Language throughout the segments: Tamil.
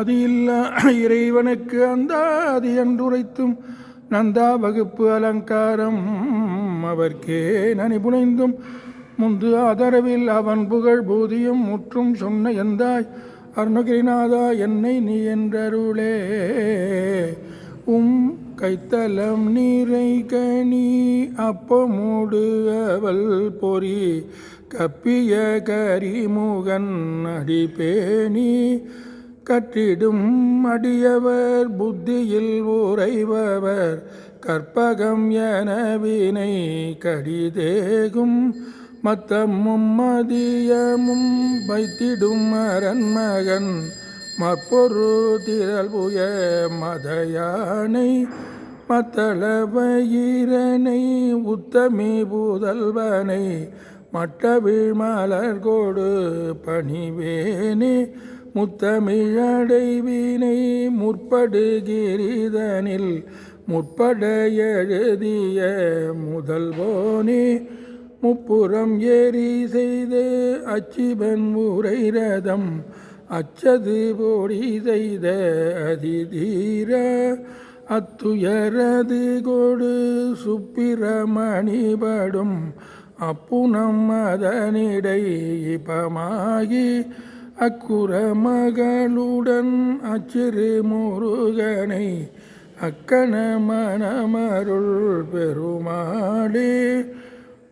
ஆதியில்லா இறைவனுக்கு அந்தாதி என்றுரைத்தும் நந்தா வகுப்பு அலங்காரம் அவர்க்கே நனி புனைந்தும் முந்து ஆதரவில் அவன் புகழ் பூதியும் முற்றும் சொன்ன எந்தாய் அருணகிரிநாதா என்னை நீ என்றருளே. கைத்தலம் நீரை கனி அப்பமூடு அவள் பொறி கப்பிய கரிமுகன் அடிபேணி கற்றிடும் அடியவர் புத்தியில் உறைபவர் கற்பகம் எனவினை கடிதேகும் மத்தமும் மதியமும் வைத்திடும் அரண்மகன் மற்பொரு திரள்புய மதயானை மத்தளவயிரனை உத்தமி புதல்வனை மட்டவிழ் மலர்கொடு பணிவேனே முத்தமிழடைவினை முற்படுகிரிதனில் முற்பட எழுதிய முதல்வோனே முப்புறம் ஏறி செய்த அச்சிபன் உரை ரதம் அச்சது போடி செய்த அதிதீர அத்துயரது கொடு சுப்பிரமணிபடும் அப்புனம் அதனிடை இபமாகி அக்குற மகளுடன் அச்சிறு முருகனை அக்கண மணமருள் பெருமாளே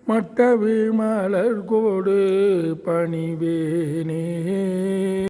மட்டவிழ் மலர்கோடு பணிவேனே.